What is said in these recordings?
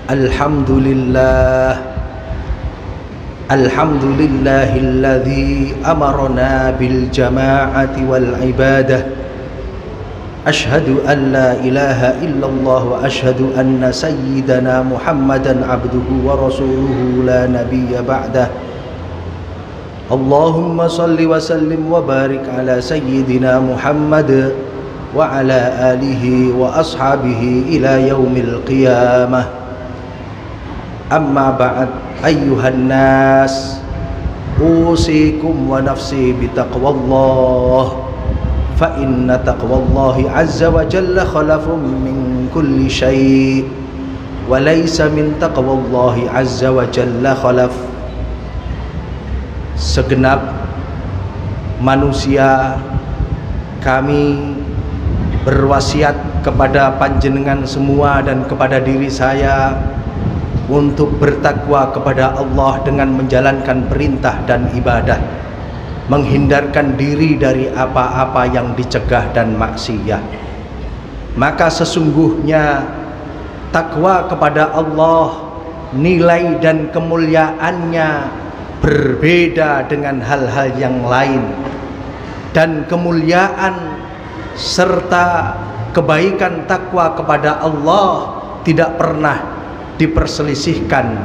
Alhamdulillah, alhamdulillahilladzi amarna bil jama'ati wal ibadah. Ashhadu an la ilaha illallah wa ashhadu anna sayyidana Muhammadan abduhu wa rasuluhu la nabiyya ba'dah. Allahumma salli wa sallim wa barik ala sayyidina Muhammad wa ala alihi wa ashabihi ila yaumil qiyamah. Amma ba'd, ayyuhan nas, usikum wa nafsi bitaqwallah, fa inna taqwallahi azza wa jalla khalafun min kulli syai' wa laysa min taqwallahi azza wa jalla khalaf. Segenap manusia kami berwasiat kepada panjenengan semua dan kepada diri saya untuk bertakwa kepada Allah dengan menjalankan perintah dan ibadah, menghindarkan diri dari apa-apa yang dicegah dan maksiat. Maka sesungguhnya takwa kepada Allah, nilai dan kemuliaannya berbeda dengan hal-hal yang lain, dan kemuliaan serta kebaikan takwa kepada Allah tidak pernah diperselisihkan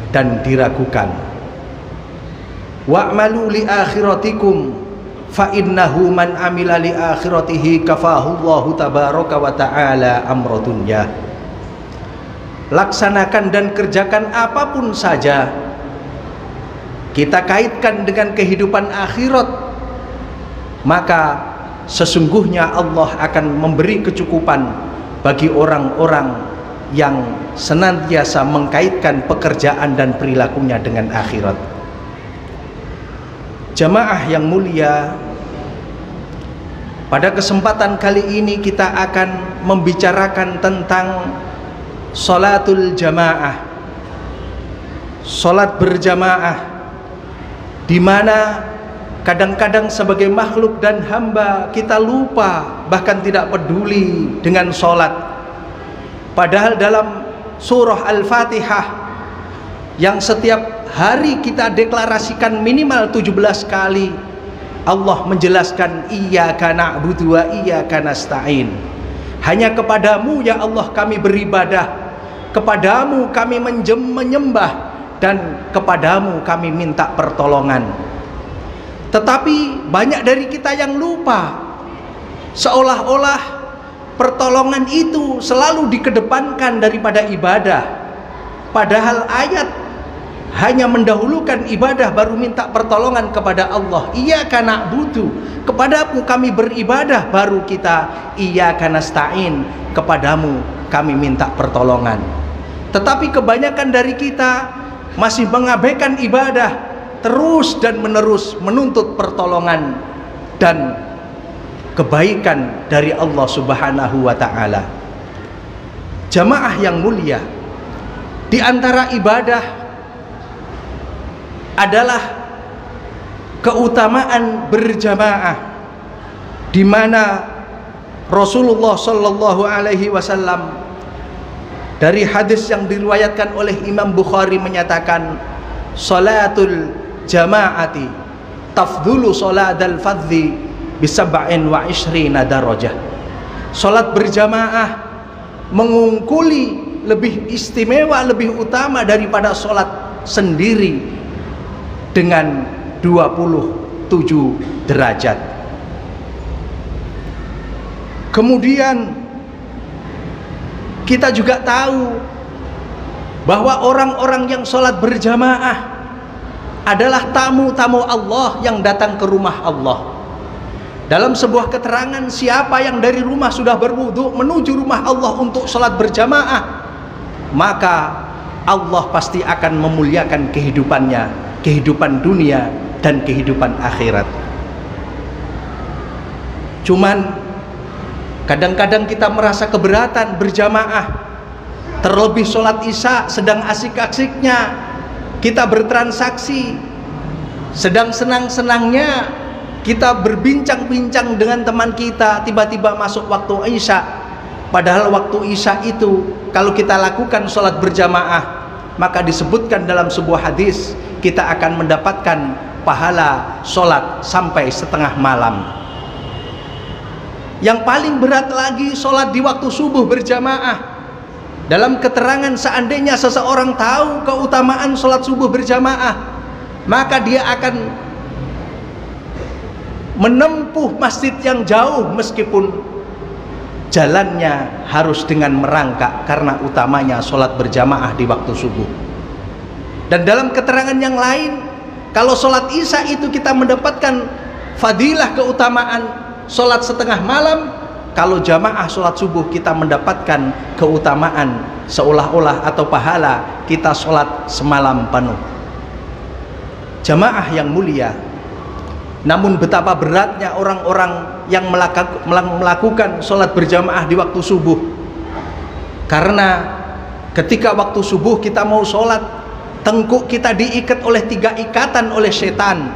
dan diragukan. Wa'malu li akhiratikum fa innahu man amila li akhiratihi kafahu Allahu tabaraka wa ta'ala amra dunya. Laksanakan dan kerjakan apapun saja, kita kaitkan dengan kehidupan akhirat, maka sesungguhnya Allah akan memberi kecukupan bagi orang-orang yang senantiasa mengkaitkan pekerjaan dan perilakunya dengan akhirat. Jamaah yang mulia, pada kesempatan kali ini kita akan membicarakan tentang sholatul jamaah, sholat berjamaah, di mana kadang-kadang sebagai makhluk dan hamba kita lupa, bahkan tidak peduli dengan sholat. Padahal dalam surah Al-Fatihah yang setiap hari kita deklarasikan minimal 17 kali, Allah menjelaskan iyyaka na'budu wa iyyaka nasta'in. Hanya kepadamu ya Allah kami beribadah, kepadamu kami menyembah, dan kepadamu kami minta pertolongan. Tetapi banyak dari kita yang lupa, seolah-olah pertolongan itu selalu dikedepankan daripada ibadah. Padahal ayat hanya mendahulukan ibadah baru minta pertolongan kepada Allah. Iyyaka na'budu, kepadamu kami beribadah, baru kita iyyaka nasta'in, kepadamu kami minta pertolongan. Tetapi kebanyakan dari kita masih mengabaikan ibadah, terus dan menerus menuntut pertolongan dan kebaikan dari Allah Subhanahu wa ta'ala. Jamaah yang mulia, di antara ibadah adalah keutamaan berjamaah, di mana Rasulullah sallallahu alaihi wasallam dari hadis yang diriwayatkan oleh Imam Bukhari menyatakan, salatul jamaati tafdhulu salatal fadhi bisab'in wa ishrina darajah. Salat berjamaah mengungkuli, lebih istimewa, lebih utama daripada salat sendiri dengan 27 derajat. Kemudian kita juga tahu bahwa orang-orang yang salat berjamaah adalah tamu-tamu Allah yang datang ke rumah Allah. Dalam sebuah keterangan, siapa yang dari rumah sudah berwudu menuju rumah Allah untuk sholat berjamaah, maka Allah pasti akan memuliakan kehidupannya, kehidupan dunia dan kehidupan akhirat. Cuman kadang-kadang kita merasa keberatan berjamaah, terlebih sholat isya sedang asik-asiknya kita bertransaksi, sedang senang-senangnya kita berbincang-bincang dengan teman kita, tiba-tiba masuk waktu isya, Padahal waktu Isya itu kalau kita lakukan sholat berjamaah, maka disebutkan dalam sebuah hadis kita akan mendapatkan pahala sholat sampai setengah malam. Yang paling berat lagi sholat di waktu subuh berjamaah. Dalam keterangan, seandainya seseorang tahu keutamaan sholat subuh berjamaah, maka dia akan menempuh masjid yang jauh meskipun jalannya harus dengan merangkak, karena utamanya sholat berjamaah di waktu subuh. Dan dalam keterangan yang lain, kalau sholat Isya itu kita mendapatkan fadilah keutamaan sholat setengah malam, kalau jamaah sholat subuh kita mendapatkan keutamaan seolah-olah atau pahala kita sholat semalam penuh. Jamaah yang mulia, namun betapa beratnya orang-orang yang melakukan sholat berjamaah di waktu subuh. Karena ketika waktu subuh kita mau sholat, tengkuk kita diikat oleh 3 ikatan oleh setan.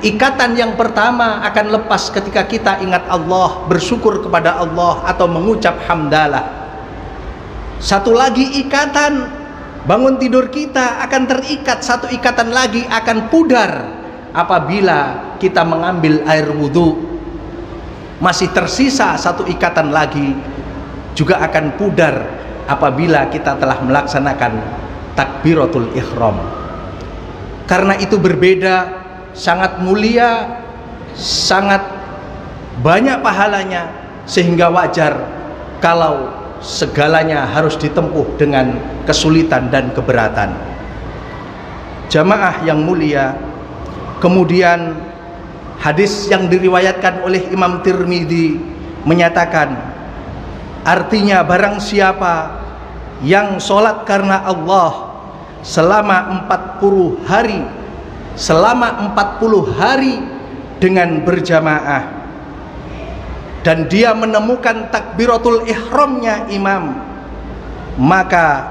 Ikatan yang pertama akan lepas ketika kita ingat Allah, bersyukur kepada Allah atau mengucap hamdalah. Satu lagi ikatan, bangun tidur kita akan terikat. Satu ikatan lagi akan pudar apabila kita mengambil air wudhu. Masih tersisa satu ikatan lagi, juga akan pudar apabila kita telah melaksanakan takbiratul ihram. Karena itu berbeda, sangat mulia, sangat banyak pahalanya, sehingga wajar kalau segalanya harus ditempuh dengan kesulitan dan keberatan. Jamaah yang mulia, kemudian hadis yang diriwayatkan oleh Imam Tirmidzi menyatakan, artinya barang siapa yang sholat karena Allah selama 40 hari dengan berjamaah, dan dia menemukan takbiratul ihramnya imam, maka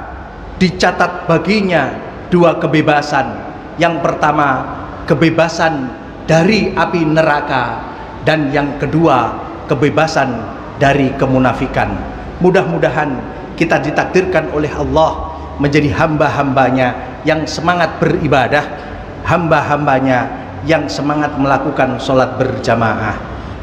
dicatat baginya 2 kebebasan. Yang pertama, kebebasan dari api neraka, dan yang kedua, kebebasan dari kemunafikan. Mudah-mudahan kita ditakdirkan oleh Allah menjadi hamba-hambanya yang semangat beribadah, hamba-hambanya yang semangat melakukan sholat berjamaah.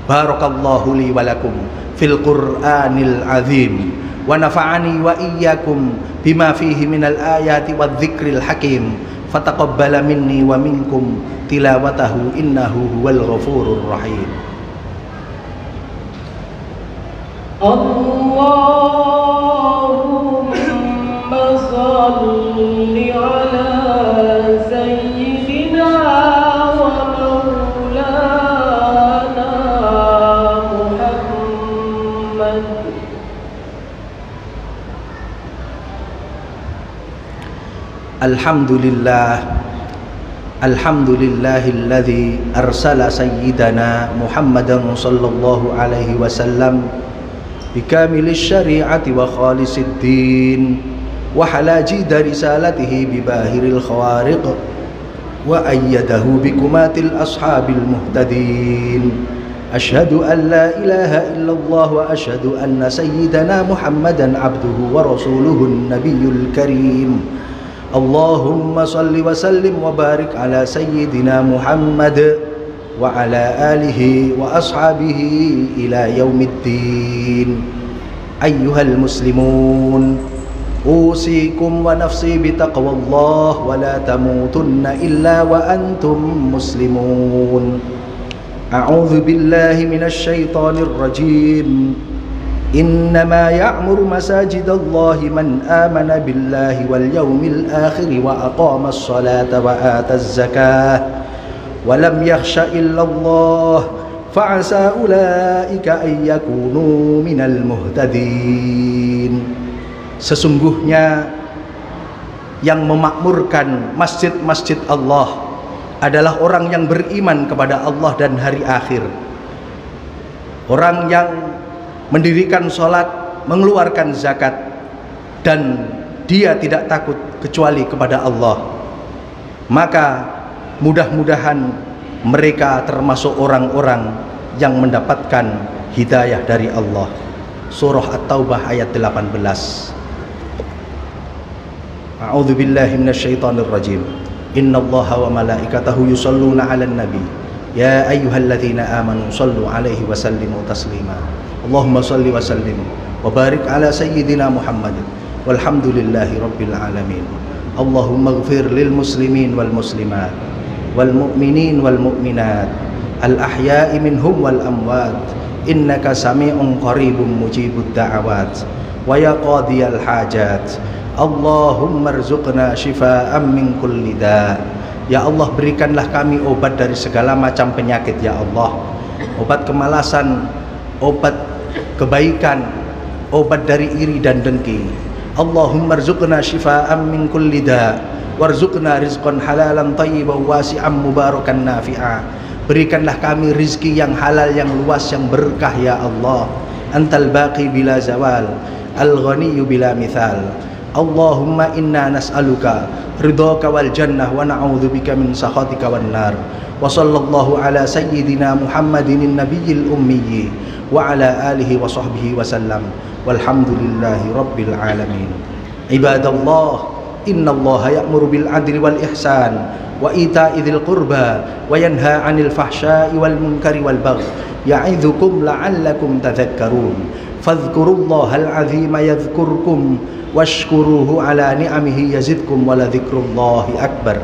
Barakallahu li walakum fil Qur'anil azim, wa nafa'ani wa iyyakum bima fihi minal ayati wa dzikril hakim. Fataqabbala minni wa minkum tilawatahu innahu huwal ghafurur rahim. Allahumma salli ala sayyidina wa maulana Muhammad. Alhamdulillahilladzi arsala sayyidana Muhammadan sallallahu alaihi wasallam bikamilis syari'ati wa khalisid din wa halaji risalatihi bibahiril khawariq wa ayyadahu bikumatil ashabil muhtadin. Asyhadu an la ilaha illallah wa asyhadu anna sayyidana Muhammadan abduhu wa rasuluhun nabiyyul karim. Allahumma salli wa sallim wa barik ala sayyidina Muhammad wa ala alihi wa ashabihi ila yaumiddin. Ayyuhal muslimun, usikum wa nafsi bitaqwallah wa la tamutunna illa wa antum muslimun. A'udzu billahi minasy syaithanir rajim. Innama ya'muru masajidallahi man amana billahi wal yawmil akhir wa aqamas salata wa ataz zakah wa lam yakhsha illallah fa'asa ulaika ay yakunu minal muhtadin. Sesungguhnya yang memakmurkan masjid-masjid Allah adalah orang yang beriman kepada Allah dan hari akhir, orang yang mendirikan sholat, mengeluarkan zakat, dan dia tidak takut kecuali kepada Allah. Maka mudah-mudahan mereka termasuk orang-orang yang mendapatkan hidayah dari Allah. surah At-Taubah ayat 18. A'udzu billahi minasyaitonir rajim. Innallaha wa malaikatahu yusholluna 'alan nabi. Ya ayyuhalladzina amanu shallu 'alaihi wa sallimu taslima. Allahumma shalli wa sallim wa barik ala sayyidina Muhammad walhamdulillahi rabbil alamin. Allahumma ighfir lil muslimin wal muslimat wal mu'minin wal mu'minat al ahya'i minhum wal amwat innaka sami'un qaribun mujibud da'awat wa ya qadiyal hajat. Allahumma rzuqna shifaa'an min kulli da'. Ya Allah, berikanlah kami obat dari segala macam penyakit ya Allah. Obat kemalasan, obat kebaikan, obat dari iri dan dengki. Allahumma rzuqna shifaa'an min kulli da' warzuqna rizqan halalan thayyiban wasi'an mubarakan nafi'a. Berikanlah kami rizki yang halal, yang luas, yang berkah ya Allah. Antal baqi bila zawal, al-ghaniyyu bila mithal. Allahumma inna nas'aluka ridhaka wal jannah wa na'udzubika min sakhatika wan nar. Wa sallallahu ala sayyidina Muhammadin nabiyil ummi wa ala alihi wa sahbihi wa sallam. Walhamdulillahi rabbil alamin. Ibadallah, innallaha ya'muru bil adli wal ihsan wa ita'i dzil qurba wa yanha 'anil fahsya'i wal munkari wal baghi ya'idzukum la'allakum tadhakkarun. Fadhkurullahal 'azima yadhkurkum washkuruhu ala ni'amihi yazidkum wa la dzikrullahi akbar.